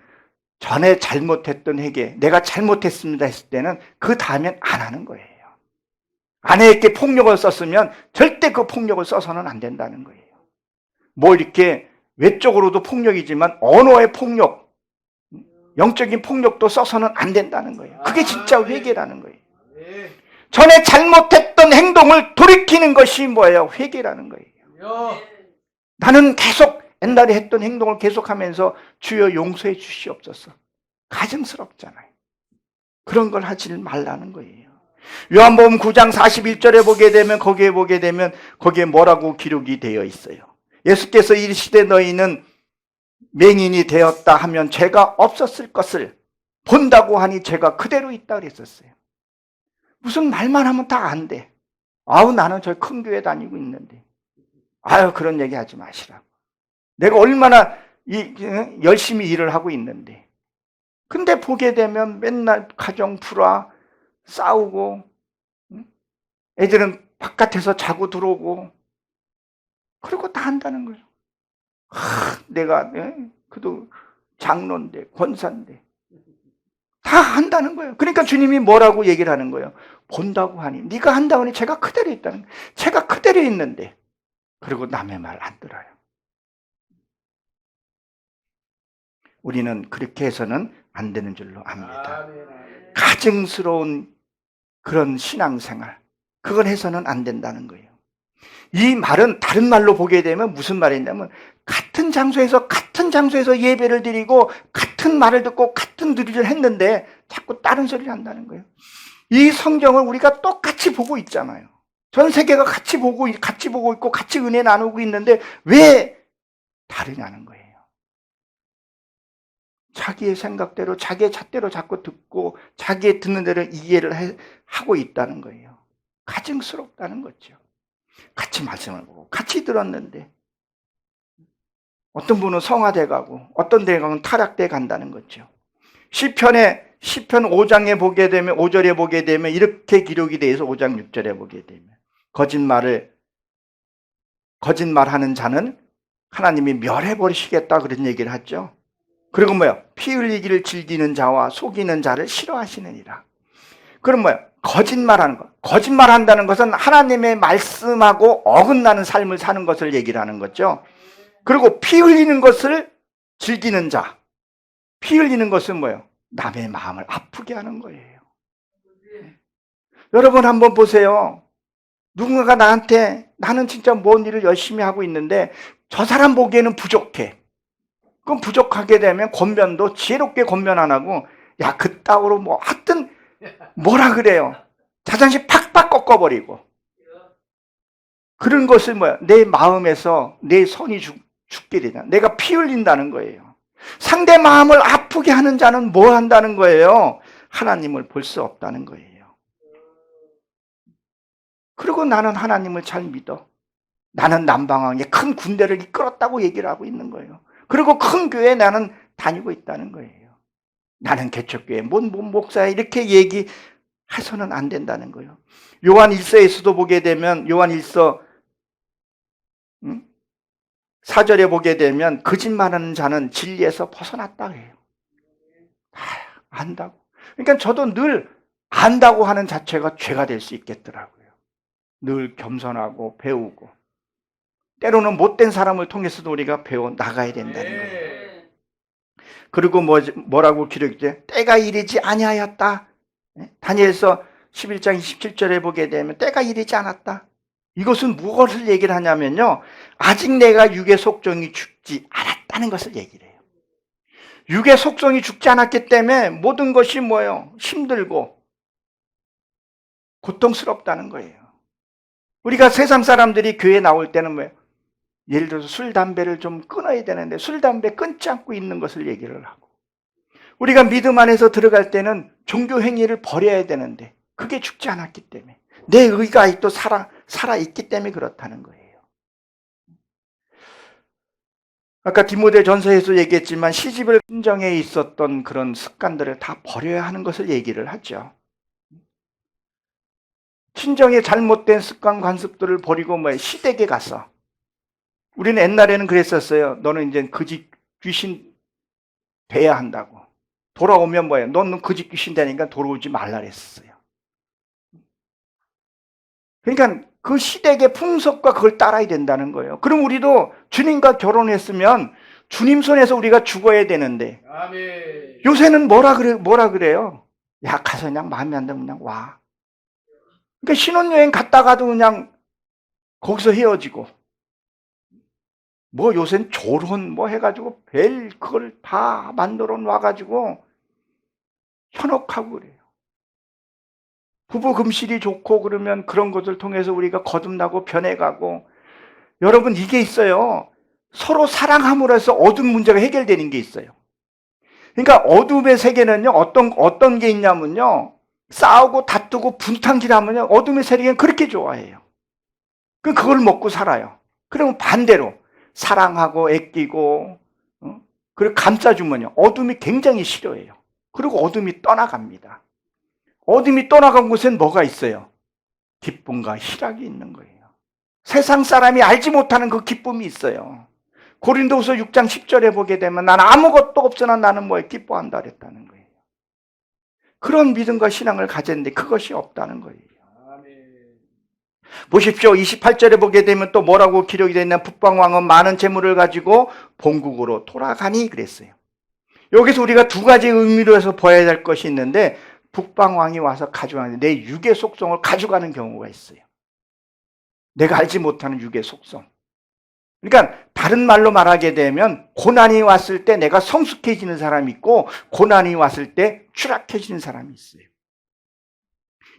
전에 잘못했던 회개, 내가 잘못했습니다 했을 때는 그 다음엔 안 하는 거예요. 아내에게 폭력을 썼으면 절대 그 폭력을 써서는 안 된다는 거예요. 뭐 이렇게 외적으로도 폭력이지만 언어의 폭력, 영적인 폭력도 써서는 안 된다는 거예요. 그게 진짜 회개라는 거예요. 전에 잘못했던 행동을 돌이키는 것이 뭐예요? 회개라는 거예요. 나는 계속 옛날에 했던 행동을 계속하면서 주여 용서해 주시옵소서. 가증스럽잖아요. 그런 걸 하지 말라는 거예요. 요한복음 9장 41절에 보게 되면 거기에 뭐라고 기록이 되어 있어요. 예수께서 이르시되 너희는 맹인이 되었다 하면 죄가 없었을 것을 본다고 하니 죄가 그대로 있다 그랬었어요. 무슨 말만 하면 다 안 돼. 아우 나는 저 큰 교회 다니고 있는데. 아유 그런 얘기 하지 마시라고. 내가 얼마나 열심히 일을 하고 있는데. 근데 보게 되면 맨날 가정 불화, 싸우고 애들은 바깥에서 자고 들어오고 그리고 다 한다는 거예요. 내가 그래도 장로인데 권사인데 다 한다는 거예요. 그러니까 주님이 뭐라고 얘기를 하는 거예요? 본다고 하니 네가 한다고 하니 제가 그대로 있다는 거예요. 제가 그대로 있는데 그리고 남의 말 안 들어요. 우리는 그렇게 해서는 안 되는 줄로 압니다. 가증스러운 그런 신앙생활 그걸 해서는 안 된다는 거예요. 이 말은 다른 말로 보게 되면 무슨 말이냐면 같은 장소에서 예배를 드리고 같은 말을 듣고 같은 들이를 했는데 자꾸 다른 소리를 한다는 거예요. 이 성경을 우리가 똑같이 보고 있잖아요. 전 세계가 같이 보고 있고 같이 은혜 나누고 있는데 왜 다르냐는 거예요. 자기의 생각대로 자기의 잣대로 자꾸 듣고 자기의 듣는 대로 이해를 하고 있다는 거예요. 가증스럽다는 거죠. 같이 말씀을 보고 같이 들었는데 어떤 분은 성화돼 가고 어떤 데 가면 타락돼 간다는 거죠. 시편 5장에 보게 되면 5절에 보게 되면 이렇게 기록이 되어 있어. 5장 6절에 보게 되면 거짓말하는 자는 하나님이 멸해 버리시겠다 그런 얘기를 하죠. 그리고 뭐요? 피 흘리기를 즐기는 자와 속이는 자를 싫어하시느니라. 그럼 뭐요? 거짓말하는 것. 거짓말한다는 것은 하나님의 말씀하고 어긋나는 삶을 사는 것을 얘기를 하는 거죠. 그리고 피 흘리는 것을 즐기는 자. 피 흘리는 것은 뭐예요? 남의 마음을 아프게 하는 거예요. 여러분 한번 보세요. 누군가가 나한테 나는 진짜 뭔 일을 열심히 하고 있는데 저 사람 보기에는 부족해. 그럼 부족하게 되면 권면도 지혜롭게 권면 안 하고 야 그따구로 뭐 하여튼 뭐라 그래요. 자존심 팍팍 꺾어버리고 그런 것을 뭐야 내 마음에서 내 선이 죽게 되냐. 내가 피 흘린다는 거예요. 상대 마음을 아프게 하는 자는 뭐 한다는 거예요? 하나님을 볼 수 없다는 거예요. 그리고 나는 하나님을 잘 믿어. 나는 남방왕에 큰 군대를 이끌었다고 얘기를 하고 있는 거예요. 그리고 큰 교회에 나는 다니고 있다는 거예요. 나는 개척교회 뭔 목사야 이렇게 얘기해서는 안 된다는 거예요. 요한 1서에서도 보게 되면 요한 1서 4절에 보게 되면 거짓말하는 자는 진리에서 벗어났다 해요. 안다고. 그러니까 저도 늘 안다고 하는 자체가 죄가 될 수 있겠더라고요. 늘 겸손하고 배우고 때로는 못된 사람을 통해서도 우리가 배워 나가야 된다는 거예요. 그리고 뭐라고 기록이 돼? 때가 이르지 아니하였다. 다니엘서 11장 27절에 보게 되면 때가 이르지 않았다. 이것은 무엇을 얘기를 하냐면요. 아직 내가 육의 속성이 죽지 않았다는 것을 얘기를 해요. 육의 속성이 죽지 않았기 때문에 모든 것이 뭐예요? 힘들고 고통스럽다는 거예요. 우리가 세상 사람들이 교회에 나올 때는 뭐예요? 예를 들어서 술, 담배를 좀 끊어야 되는데 술, 담배 끊지 않고 있는 것을 얘기를 하고 우리가 믿음 안에서 들어갈 때는 종교 행위를 버려야 되는데 그게 죽지 않았기 때문에 내 의가 아직도 살아있기 때문에 그렇다는 거예요. 아까 디모데전서에서 얘기했지만 시집을 친정에 있었던 그런 습관들을 다 버려야 하는 것을 얘기를 하죠. 친정의 잘못된 습관 관습들을 버리고 시댁에 가서 우리는 옛날에는 그랬었어요. 너는 이제 그 집 귀신 돼야 한다고. 돌아오면 뭐예요? 너는 그 집 귀신 되니까 돌아오지 말라 그랬었어요. 그러니까 그 시댁의 풍속과 그걸 따라야 된다는 거예요. 그럼 우리도 주님과 결혼했으면 주님 손에서 우리가 죽어야 되는데 아멘. 요새는 뭐라 그래요? 야 가서 그냥 마음에 안 들면 그냥 와. 그러니까 신혼여행 갔다가도 그냥 거기서 헤어지고 요새는 졸혼 해가지고 그걸 다 만들어 놔가지고 현혹하고 그래요. 부부 금실이 좋고 그러면 그런 것을 통해서 우리가 거듭나고 변해가고 여러분 이게 있어요. 서로 사랑함으로 해서 어두운 문제가 해결되는 게 있어요. 그러니까 어둠의 세계는요 어떤 게 있냐면요 싸우고 다투고 분탕질하면요 어둠의 세계는 그렇게 좋아해요. 그걸 먹고 살아요. 그러면 반대로 사랑하고 애끼고 그리고 감싸주면요 어둠이 굉장히 싫어해요. 그리고 어둠이 떠나갑니다. 어둠이 떠나간 곳엔 뭐가 있어요? 기쁨과 희락이 있는 거예요. 세상 사람이 알지 못하는 그 기쁨이 있어요. 고린도후서 6장 10절에 보게 되면 난 아무것도 없으나 나는 기뻐한다 그랬다는 거예요. 그런 믿음과 신앙을 가졌는데 그것이 없다는 거예요. 보십시오. 28절에 보게 되면 또 뭐라고 기록이 되어 있냐. 북방왕은 많은 재물을 가지고 본국으로 돌아가니 그랬어요. 여기서 우리가 두 가지 의미로 해서 봐야 될 것이 있는데 북방왕이 와서 가져가는데 내 육의 속성을 가져가는 경우가 있어요. 내가 알지 못하는 육의 속성. 그러니까 다른 말로 말하게 되면 고난이 왔을 때 내가 성숙해지는 사람이 있고 고난이 왔을 때 추락해지는 사람이 있어요.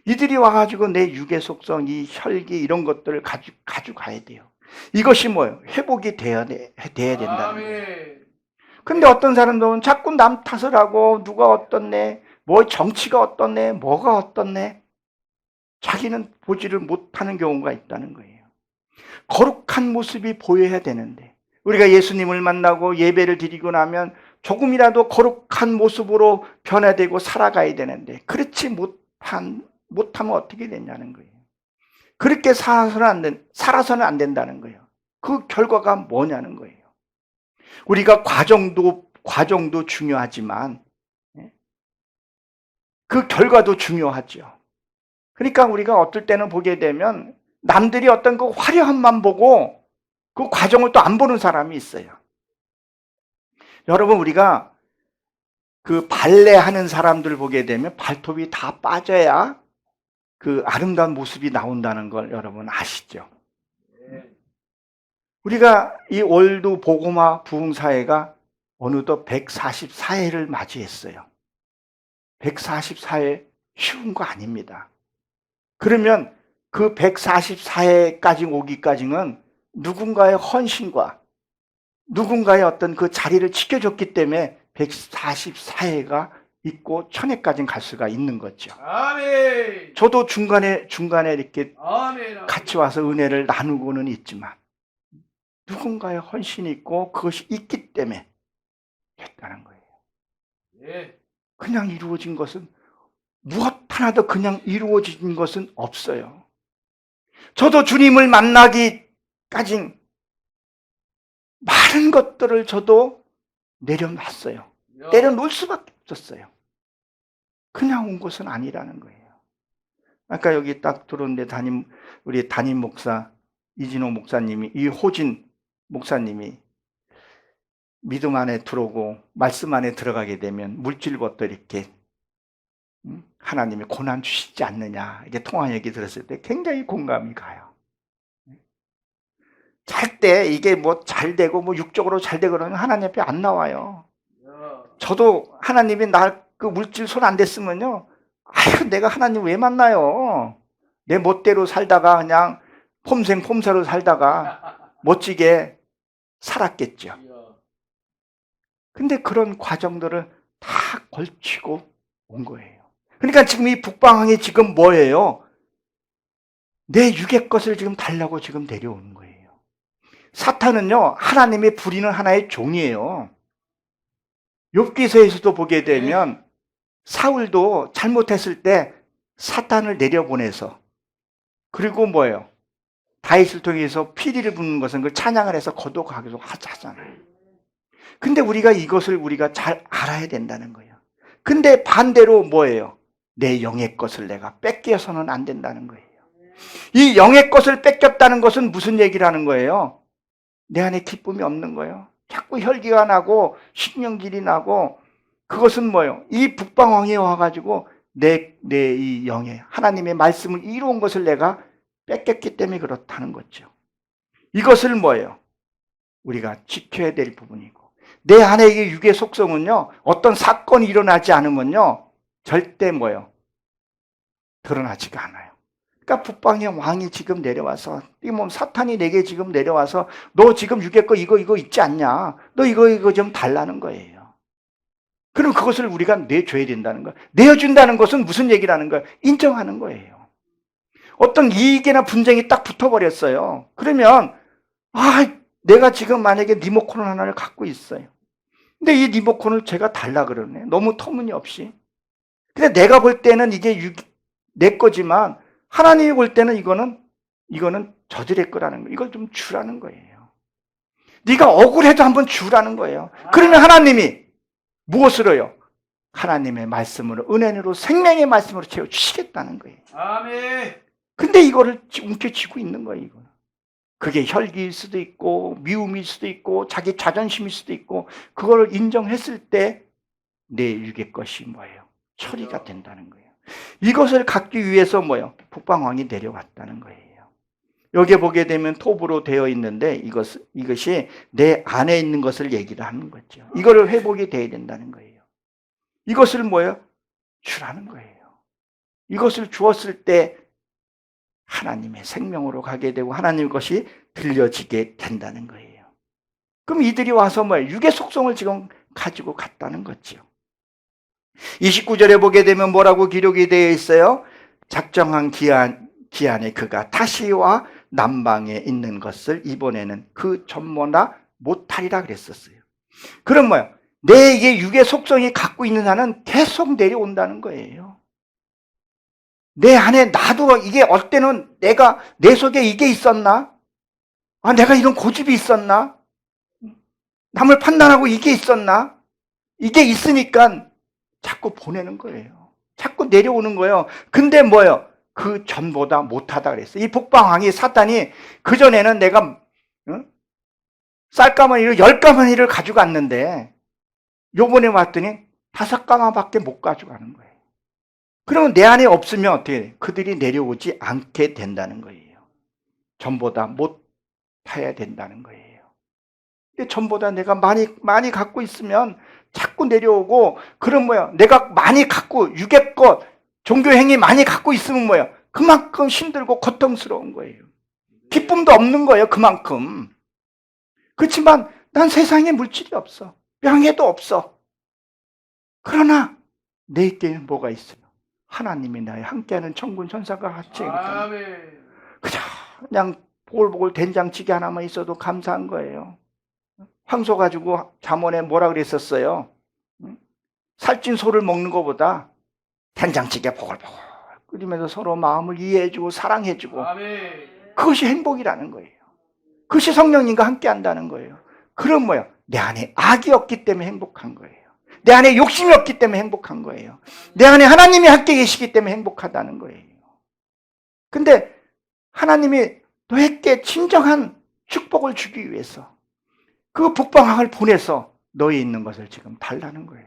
이들이 와가지고 내 육의 속성, 이 혈기 이런 것들을 가져가야 돼요. 이것이 뭐예요? 회복이 돼야 된다는 거예요. 근데 어떤 사람들은 자꾸 남 탓을 하고 누가 어떻네, 정치가 어떻네, 뭐가 어떻네 자기는 보지를 못하는 경우가 있다는 거예요. 거룩한 모습이 보여야 되는데 우리가 예수님을 만나고 예배를 드리고 나면 조금이라도 거룩한 모습으로 변화되고 살아가야 되는데 그렇지 못하면 어떻게 되냐는 거예요. 그렇게 살아서는 안 된다는 거예요. 그 결과가 뭐냐는 거예요. 우리가 과정도 중요하지만 그 결과도 중요하죠. 그러니까 우리가 어떨 때는 보게 되면 남들이 어떤 그 화려함만 보고 그 과정을 또 안 보는 사람이 있어요. 여러분, 우리가 그 발레 하는 사람들 보게 되면 발톱이 다 빠져야 그 아름다운 모습이 나온다는 걸 여러분 아시죠? 우리가 이 월드 복음화 부흥사회가 어느덧 144회를 맞이했어요. 144회 쉬운 거 아닙니다. 그러면 그 144회까지 오기까지는 누군가의 헌신과 누군가의 어떤 그 자리를 지켜줬기 때문에 144회가 있고 1000회까지는 갈 수가 있는 거죠. 아멘. 저도 중간에 이렇게 아멘. 같이 와서 은혜를 나누고는 있지만 누군가의 헌신이 있고 그것이 있기 때문에 됐다는 거예요. 예. 그냥 이루어진 것은 무엇 하나도 그냥 이루어진 것은 없어요. 저도 주님을 만나기까지 많은 것들을 저도 내려놨어요. 내려놓을 수밖에 없었어요. 그냥 온 것은 아니라는 거예요. 아까 여기 딱 들어오는데 우리 담임 목사 이진호 목사님이, 이호진 목사님이 믿음 안에 들어오고 말씀 안에 들어가게 되면 물질부터 이렇게 하나님이 고난 주시지 않느냐 이게 통화 얘기 들었을 때 굉장히 공감이 가요. 잘 때 이게 뭐 잘 되고 뭐 육적으로 잘 되고 그러면 하나님 앞에 안 나와요. 저도 하나님이 그 물질 손 안 댔으면요, 아유 내가 하나님 왜 만나요? 내 멋대로 살다가 그냥 폼생폼사로 살다가 멋지게 살았겠죠. 근데 그런 과정들을 다 걸치고 온 거예요. 그러니까 지금 이 북방왕이 지금 뭐예요? 내 육의 것을 지금 달라고 지금 내려오는 거예요. 사탄은요, 하나님이 부리는 하나의 종이에요. 욥기서에서도 보게 되면 사울도 잘못했을 때 사탄을 내려보내서, 그리고 뭐예요? 다윗을 통해서 피리를 붓는 것은 그 찬양을 해서 거둬가기도 하잖아요. 근데 이것을 우리가 잘 알아야 된다는 거예요. 근데 반대로 뭐예요? 내 영의 것을 내가 뺏겨서는 안 된다는 거예요. 이 영의 것을 뺏겼다는 것은 무슨 얘기를 하는 거예요? 내 안에 기쁨이 없는 거예요. 자꾸 혈기가 나고 신경질이 나고, 그것은 뭐예요? 이 북방왕이 와가지고 내 이 영에 하나님의 말씀을 이루은 것을 내가 뺏겼기 때문에 그렇다는 거죠. 이것을 뭐예요? 우리가 지켜야 될 부분이고, 내 안에 이 육의 속성은요, 어떤 사건이 일어나지 않으면요 절대 뭐예요? 드러나지가 않아요. 그러니까 북방의 왕이 지금 내려와서, 이 몸 사탄이 내게 지금 내려와서 너 지금 육의 거 이거 있지 않냐? 너 이거 좀 달라는 거예요. 그럼 그것을 우리가 내줘야 된다는 거예요. 내어준다는 것은 무슨 얘기라는 거예요? 인정하는 거예요. 어떤 이익이나 분쟁이 딱 붙어버렸어요. 그러면 내가 지금 만약에 리모컨을 하나를 갖고 있어요. 근데 이 리모컨을 제가 달라 그러네. 너무 터무니없이. 근데 내가 볼 때는 이게 내 거지만 하나님이 볼 때는 이거는 저들의 거라는 거예요. 이걸 좀 주라는 거예요. 네가 억울해도 한번 주라는 거예요. 그러면 하나님이 무엇으로요? 하나님의 말씀으로, 은혜로, 생명의 말씀으로 채워주시겠다는 거예요. 아멘. 근데 이거를 움켜쥐고 있는 거예요. 이거는. 그게 혈기일 수도 있고 미움일 수도 있고 자기 자존심일 수도 있고, 그걸 인정했을 때 내 육의 것이 뭐예요? 처리가 된다는 거예요. 이것을 갖기 위해서 뭐예요? 북방왕이 내려왔다는 거예요. 여기에 보게 되면 톱으로 되어 있는데 이것이 내 안에 있는 것을 얘기를 하는 거죠. 이거를 회복이 돼야 된다는 거예요. 이것을 뭐예요? 주라는 거예요. 이것을 주었을 때 하나님의 생명으로 가게 되고 하나님의 것이 들려지게 된다는 거예요. 그럼 이들이 와서 뭐예요? 육의 속성을 지금 가지고 갔다는 거죠. 29절에 보게 되면 뭐라고 기록이 되어 있어요? 작정한 기한에 그가 다시와 남방에 있는 것을 이번에는 그 전모나 못하리라 그랬었어요. 그럼 뭐야? 내 육의 속성이 갖고 있는 한은 계속 내려온다는 거예요. 내 안에 나도 이게 어때는 내가 내 속에 이게 있었나? 아, 내가 이런 고집이 있었나? 남을 판단하고 이게 있었나? 이게 있으니까 자꾸 보내는 거예요. 자꾸 내려오는 거예요. 근데 뭐예요? 그 전보다 못하다 그랬어요. 이 북방왕이 사탄이 그전에는 내가 쌀가마니를 10가마니를 가져갔는데 요번에 왔더니 5가마밖에 못 가져가는 거예요. 그러면 내 안에 없으면 어떻게 돼요? 그들이 내려오지 않게 된다는 거예요. 전보다 못 타야 된다는 거예요. 근데 전보다 내가 많이 갖고 있으면 자꾸 내려오고, 그럼 뭐야? 내가 많이 갖고, 육의 것, 종교행위 많이 갖고 있으면 뭐야? 그만큼 힘들고 고통스러운 거예요. 기쁨도 없는 거예요, 그만큼. 그렇지만 난 세상에 물질이 없어. 명예도 없어. 그러나 내 있게는 뭐가 있어요? 하나님이 나의 함께하는 천군 천사가 같이 아멘. 그냥 보글보글 된장찌개 하나만 있어도 감사한 거예요. 황소 가지고 잠언에 뭐라 그랬었어요? 살찐 소를 먹는 것보다 된장찌개 보글보글 끓이면서 서로 마음을 이해해주고 사랑해주고, 아멘. 그것이 행복이라는 거예요. 그것이 성령님과 함께 한다는 거예요. 그럼 뭐야? 내 안에 악이 없기 때문에 행복한 거예요. 내 안에 욕심이 없기 때문에 행복한 거예요. 내 안에 하나님이 함께 계시기 때문에 행복하다는 거예요. 근데 하나님이 너에게 진정한 축복을 주기 위해서 그 북방왕을 보내서 너에 있는 것을 지금 달라는 거예요.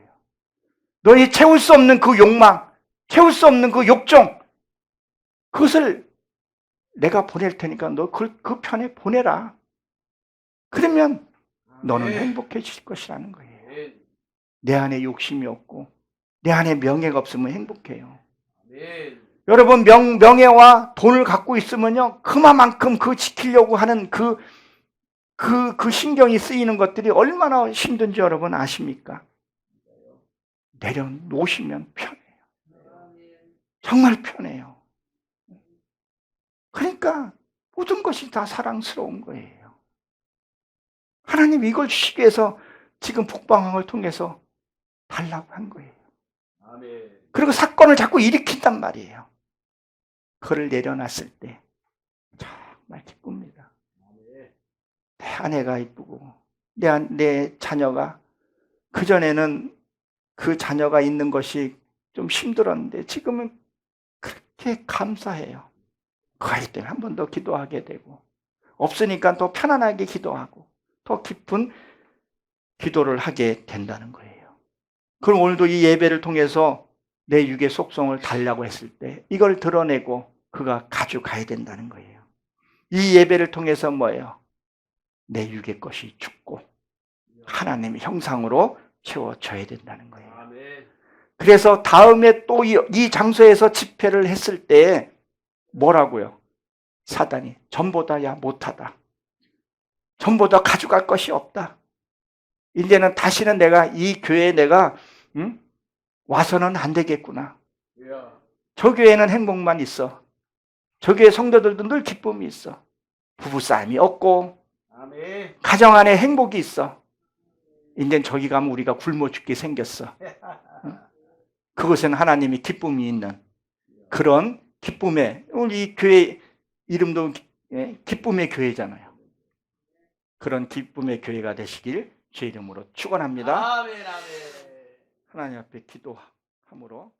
너희 채울 수 없는 그 욕망, 채울 수 없는 그 욕정, 그것을 내가 보낼 테니까 너 그 편에 보내라. 그러면 너는 행복해질 것이라는 거예요. 내 안에 욕심이 없고 내 안에 명예가 없으면 행복해요. 여러분, 명예와 돈을 갖고 있으면요, 그만큼 그 지키려고 하는 그 신경이 쓰이는 것들이 얼마나 힘든지 여러분 아십니까? 내려놓으시면 편해요. 정말 편해요. 그러니까 모든 것이 다 사랑스러운 거예요. 하나님 이걸 주시기 위해서 지금 북방왕을 통해서 달라고 한 거예요. 그리고 사건을 자꾸 일으킨단 말이에요. 그를 내려놨을 때 정말 기쁩니다. 내 아내가 이쁘고 내 자녀가, 그전에는 그 자녀가 있는 것이 좀 힘들었는데 지금은 그렇게 감사해요. 그 아이 때문에 한 번 더 기도하게 되고, 없으니까 더 편안하게 기도하고 더 깊은 기도를 하게 된다는 거예요. 그럼 오늘도 이 예배를 통해서 내 육의 속성을 달라고 했을 때 이걸 드러내고 그가 가져가야 된다는 거예요. 이 예배를 통해서 뭐예요? 내 육의 것이 죽고 하나님의 형상으로 채워져야 된다는 거예요. 그래서 다음에 또 이 장소에서 집회를 했을 때 뭐라고요? 사단이 전보다 야 못하다, 전보다 가져갈 것이 없다, 이제는 다시는 내가 이 교회에 내가 와서는 안 되겠구나. 저 교회는 행복만 있어. 저 교회 성도들도 늘 기쁨이 있어. 부부싸움이 없고 가정 안에 행복이 있어. 이제 저기 가면 우리가 굶어 죽게 생겼어. 그것은 하나님이 기쁨이 있는 그런 기쁨의, 우리 교회 이름도 기쁨의 교회잖아요. 그런 기쁨의 교회가 되시길 주의 이름으로 축원합니다. 아멘. 하나님 앞에 기도함으로